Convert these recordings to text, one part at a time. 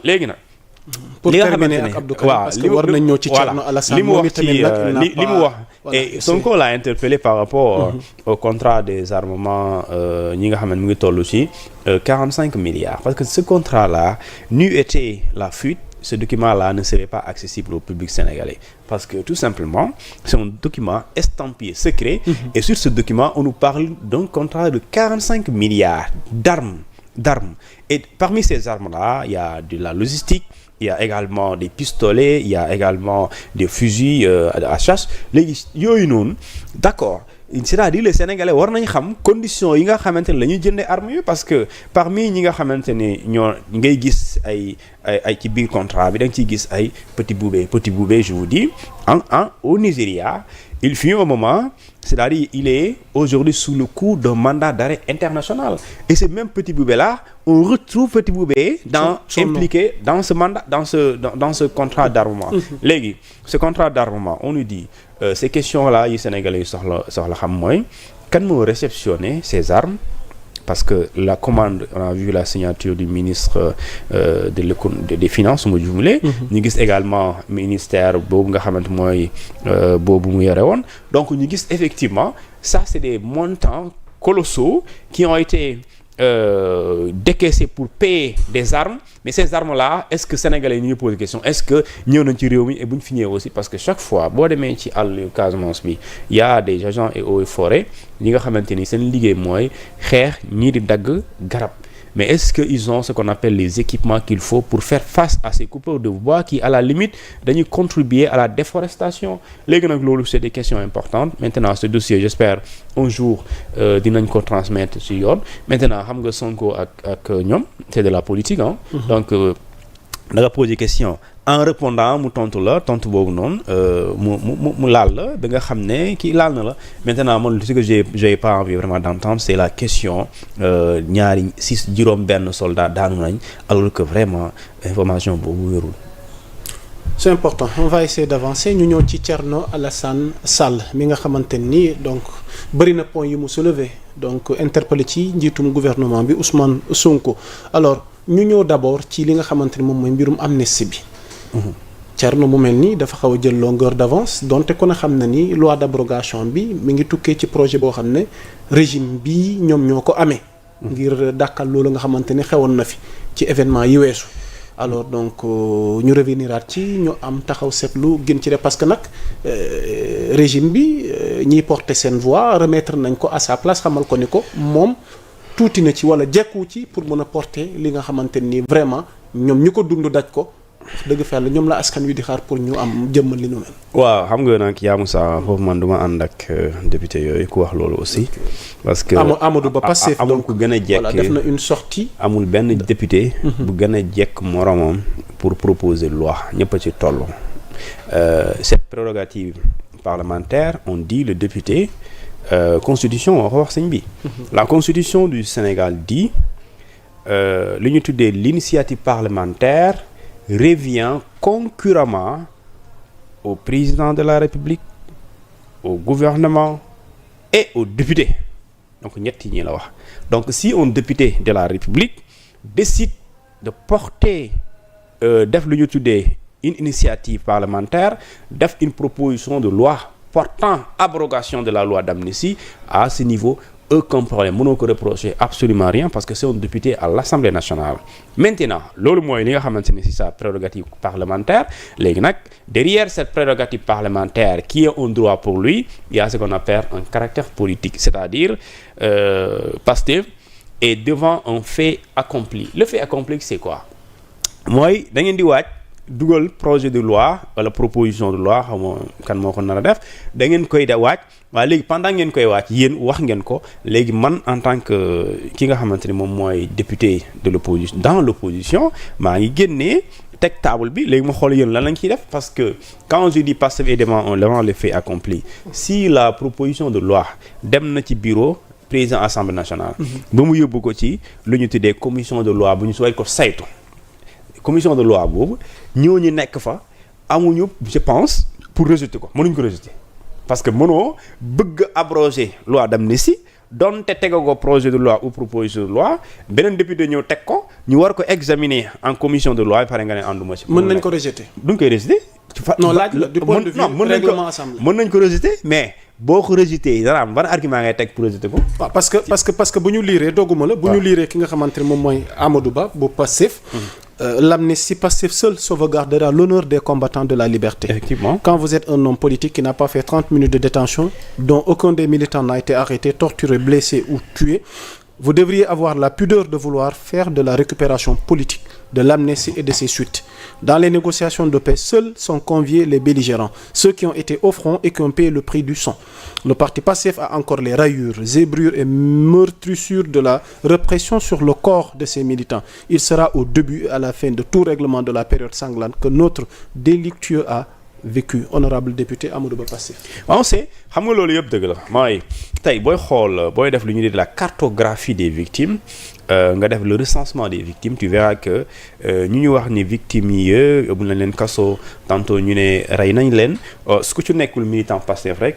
léegi nag. pour terminer ak Abdou Karim parce que war nañ ñëw ci Thierno Alassane li mu wax ci li mu wax et Sonko l'a interpellé par rapport au contrat des armements ñi nga xam ne mu ngi toll ci 45 milliards parce que ce contrat là n'eût été la fuite ce document-là ne serait pas accessible au public sénégalais parce que tout simplement c'est un document estampillé secret et sur ce document on nous parle d'un contrat de 45 milliards d'armes et parmi ces armes-là il y a de la logistique, il y a également des pistolets, il y a également des fusils à chasse léegi yooyu noonu d'accord c'est-à-dire les Sénégalais war nañ xam conditions yi nga xamante ne la ñuy jëndee armes yi parce que parmi ñi nga xamante ne ñoo ngay gis ay ci biir contrat bi da nga ciy gis ay Petit Boubé je vous dis au Nigeria il fut un moment c'est-à-dire il est aujourd'hui sous le coup d'un mandat d'arrêt international et ce même Petit Boubé là on retrouve Petit Boubé impliqué dans ce mandat dans ce contrat d'armement léegi ce contrat d'armement on nous dit ces questions-là yi Sénégalais yi soxla xam mooy kan moo réceptionné ces armes parce que la commande on a vu la signature du ministre des finances mu jumlee ñu gis également ministère boobu nga xamante mooy boobu mu yore woon donc ñu gis effectivement ça c'est des montants colossaux qui ont été décaissés pour payer des armes mais ces armes-là est-ce que Sénégalais yi ñu ngi posé question est-ce que ñëw nañ ci réew mi et bu ñu fi ñëwee aussi parce que chaque fois boo demee ci àll Casamance bi y a des agents et eaux et forêts yi nga xamante ni seen liggéey mooy xeex ñii di dagg garab mais est-ce que ils ont ce qu'on appelle les équipements qu'il faut pour faire face à ces coupeurs de bois qui à la limite dañuy contribuer à la déforestation léegi nag loolu c'est des questions importantes maintenant ce dossier j'espère un jour dinañ ko transmettre ci yoon maintenant xam nga Sonko ak ñoom c'est de la politique donc da nga poser question en répondant mu tontu boobu noonu mu laal la ba nga xam ne kii laal na la maintenant man ce que j'ai pas envie vraiment d'entendre c'est la question ñaari 6 juróom-benn soldats daanu nañ alors que vraiment information boobu wérul. c'est important on va essayer d'avancer ñu ñëw ci Thierno Alassane Sall mi nga xamante ni donc bëri na point yi mu soulevé donc interpellé ci njiitum gouvernement bi Ousmane Sonko alors ñu ñëw d'abord ci li nga xamante ni moom mooy mbirum amnistie bi. Thierno mu mel ni dafa xaw a jël longueur d'avance donte ku ne xam na ni loi d'abrogation bi mi ngi tukkee ci projet boo xam ne régime bi ñoom ñoo ko amee. ngir dàkkal loolu nga xamante ni xewoon na fi ci événement yi weesu. alors donc ñu reveniraat ci ñu am taxaw seetlu gën ci def parce que nag régime bi ñiy porter seen voix remettre nañ ko à sa place xamal ko ni ko moom tuuti na ci wala jekku ci pour mën a porter li nga xamante ni vraiment ñoom ñu ko dund daj ko. dëgg fa la ñoom la askan wi di xaar pour ñu am jëmmal li nu mel. waaw xam nga nag yaa Moussa foofu man du ma ànd ak député yooyu ku wax loolu aussi. parce que Amadou Ba Pastef amul ku gën a jekk voilà def na une sortie. amul benn député. bu gën a jekk moromam pour proposer loi ñëpp a ci toll. cette prérogative parlementaire on dit le député constitution moo ko wax sëñ bi. la constitution du Sénégal dit li ñu tuddee l'initiative parlementaire. Revient concurremment au président de la République, au gouvernement et aux députés. Donc ñett ñi la wax. Donc si un député de la République décide de porter def lu ñu tuddee une initiative parlementaire, def une proposition de loi portant abrogation de la loi d'amnistie, à ce niveau aucun problème mënoo ko reprocher absolument rien parce que c'est un député à l'Assemblée nationale. Maintenant loolu mooy li nga xamante ni c'est sa prérogative parlementaire léegi nag derrière cette prérogative parlementaire qui est un droit pour lui il y a ce qu'on appelle un caractère politique c'est-à-dire Pastef est devant un fait accompli. Le fait accompli c'est quoi mooy da ngeen di waaj dugal projet de loi wala proposition de loi xam nga kan moo ko nar a def da ngeen koy da waaj waaye léegi pendant ngeen koy waaj yéen wax ngeen ko léegi man en tant que ki nga xamante ni moom mooy député de l'opposition dans l'opposition maa ngi génnee teg table bi léegi ma xool yéen lan lañ ciy def parce que quand je dis Pastef est devant le fait accompli si la proposition de loi dem na ci bureau président Assemblée nationale ba mu yóbbu ko ci lu ñu tuddee commission de loi bu ñu sooy ko saytu commission de loi boobu ñooñu nekk fa amuñu je pense pour rejeter ko mënuñ ko rejeter parce que mënoo bëgg abroger loi d'amnistie donte tegagoo projet de loi ou proposition de loi beneen député ñëw teg ko ñu war ko examiner en commission de loi pare nga ne ànduma ci. mën nañ ko rejeter. duñ koy rejeter. non laaj la du point de vue règlement assemblée. mën nañ ko rejeter mais boo ko rejeter dana am ban argument ngay teg pour rejeter ko. waaw parce que bu ñu liiree dogguma la. bu ñu liiree ki nga xamante ne moom mooy Amadou Ba bu Pastef. L'amnistie Pastef seul sauvegardera l'honneur des combattants de la liberté. Effectivement. Quand vous êtes un homme politique qui n'a pas fait 30 minutes de détention, dont aucun des militants n'a été arrêté, torturé, blessé ou tué, vous devriez avoir la pudeur de vouloir faire de la récupération politique, de l'amnistie et de ses suites. Dans les négociations de paix, seuls sont conviés les belligérants, ceux qui ont été au front et qui ont payé le prix du sang. Le parti Pastef a encore les rayures, zébrures et meurtrissures de la répression sur le corps de ses militants. Il sera au début et à la fin de tout règlement de la période sanglante que notre délictueux a vécu. Honorable député Amadou Ba Pastef. on sait xam nga loolu yëpp dëgg la mooy tey booy xool booy def lu ñu di la cartographie des victimes nga def le recensement des victimes tu verras que ñu wax ni victimes yi yóbbu nañ leen kaso tantôt ñu ne rey nañ leen su ko ci nekkul militant Pastef rek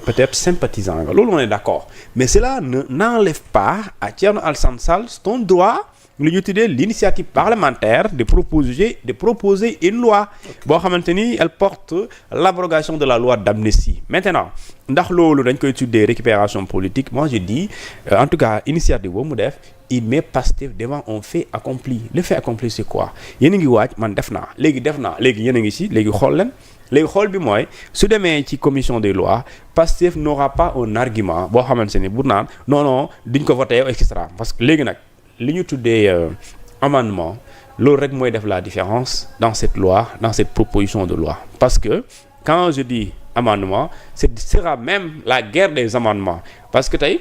peut-être sympathisant nga loolu on est d'accord mais cela n'enlève pas à Thierno Alassane Sall son droit lu ñu tuddee l'initiative parlementaire de proposer une loi boo xamante ni elle porte l'abrogation de la loi d'amnistie maintenant ndax loolu dañ koy tuddee récupération politique moi je dis en tout cas initiative boobu mu def il met Pastef devant un fait accompli le fait accompli c'est quoi yéen a ngi waaj man def naa léegi yéen a ngi ci léegi xool leen léegi xool bi mooy su demee ci commission des lois Pastef n'aura pas un argument boo xamante ni bu naan non duñ ko voter et cetera parce que léegi nag li ñu tuddee amendement loolu rek mooy def la différence dans cette loi dans cette proposition de loi parce que quand je dis amendement ce sera même la guerre des amendements parce que tey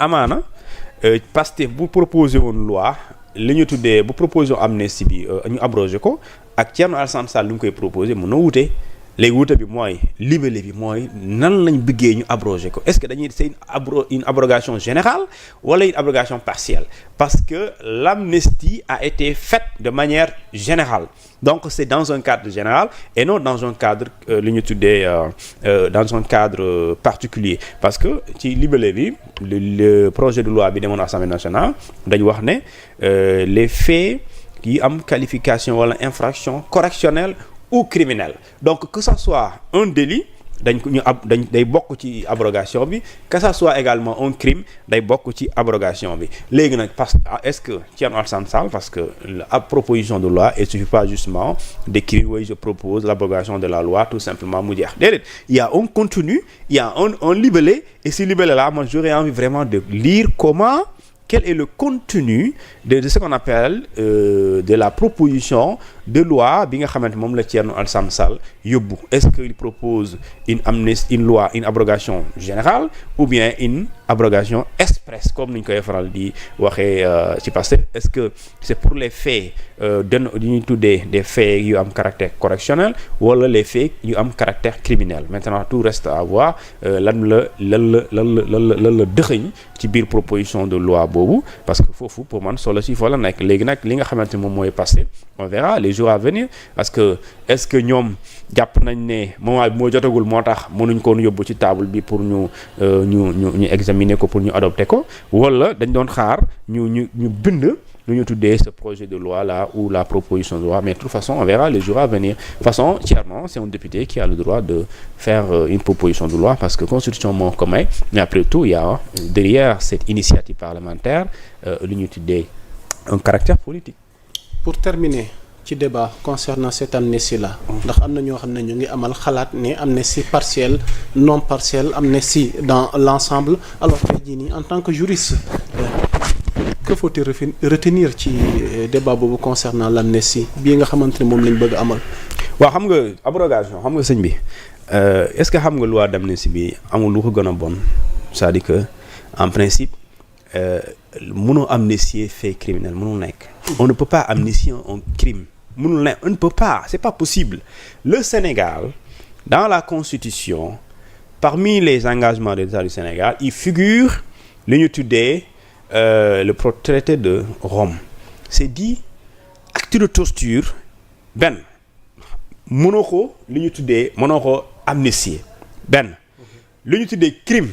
amaana Pastef bu proposé woon loi li ñu tuddee bu proposé amnistie bi ñu abrogé ko ak Thierno Alassane Sall lu ñu koy proposé mën na wute léegi wuute bi mooy libellé bi mooy nan lañ bëggee ñu abrogé ko est-ce que dañuy c'est une abrogation générale wala une abrogation partielle parce que l'amnistie a été faite de manière générale donc c'est dans un cadre général et non dans un cadre li ñu tuddee dans un cadre particulier parce que ci libellé bi le projet de loi bi demoon Assemblée nationale dañ wax ne les faits yi am qualification wala infraction correctionnelle ou criminel donc que ça soit un délit dañ day bokk ci abrogation bi que ça soit également un crime day bokk ci abrogation bi léegi nag est-ce que Thierno Alassane Sall parce que la proposition de loi il suffit pas justement d'écrire oui je propose l'abrogation de la loi tout simplement mu jeex déedéet il y a un contenu il y a un libellé et ce libellé là moi j'aurais envie vraiment de lire quel est le contenu de ce qu'on appelle de la proposition de loi bi nga xamante moom la Thierno Alassane Sall yóbbu est-ce qu'il propose une loi une abrogation générale ou bien une abrogation express comme ni ñu koy faral di waxee ci Pastef est-ce que c'est pour les faits yu ñuy tuddee des faits yu am caractère correctionnel wala les faits yu am caractère criminel maintenant tout reste à voir lan la dëxëñ ci biir proposition de loi boobu parce que foofu pour man solo si foo la nekk léegi nag li nga xamante moom mooy passé on verra les jours à venir parce que est-ce que ñoom jàpp nañ ne moment bi moo jotagul moo tax mënuñ ko yóbbu ci table bi pour ñu examiner ko pour ñu adopter ko wala dañ doon xaar ñu bind lu ñu tuddee ce projet de loi là ou la proposition de loi mais de toute façon on verra les jours à venir de toute façon Thierno c'est un député qui a le droit de faire une proposition de loi parce que constitution moo ko may mais après tout il y a derrière cette initiative parlementaire lu ñu tuddee un caractère politique. Pour terminer ci débat concernant cette amnistie là ndax am na ñoo xam ne ñu ngi amal xalaat ne amnistie partielle non partielle amnistie dans l'ensemble alors tey jii nii en tant que juriste que faut-il retenir ci débat boobu concernant l'amnistie bii nga xamante ne moom lañ bëgg amal. waaw xam nga abrogation xam nga sëñ bi est-ce que xam nga loi d'amnistie bi amul lu ko gën a bon c'est-à-dire que en principe mënoo amnistier fait criminel mënul nekk. On ne peut pas amnistier un crime mënul nekk on ne peut pas c'est pas possible. Le Sénégal dans la Constitution parmi les engagements de l'État du Sénégal il figure li ñu tuddee le traité de Rome c'est dit acte de torture benn mënoo ko li ñu tuddee mënoo ko amnistier benn li ñu tuddee crime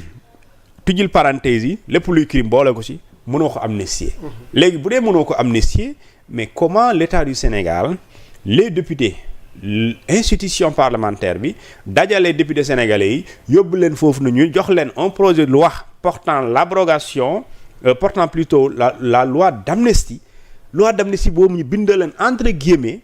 tujjil parenthèse yi lépp luy crime boole ko ci mënoo ko amnistier. léegi bu dee mënoo ko amnistier mais comment l'État du Sénégal les députés institution parlementaire bi dajale députés sénégalais yi yóbbu leen foofu na ñu jox leen un projet de loi portant l'abrogation portant plutôt la loi d'amnistie boobu ñu bindal leen entre guillemets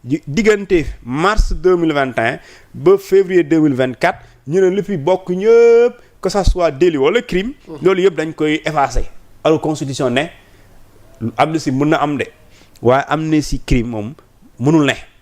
diggante mars 2021 ba février 2024 ñu ne li fi bokk ñëpp que ça soit délit wala crime loolu yëpp dañ koy effacer alors constitution ne amnistie mën na am de waaye amnistie crime moom mënul ne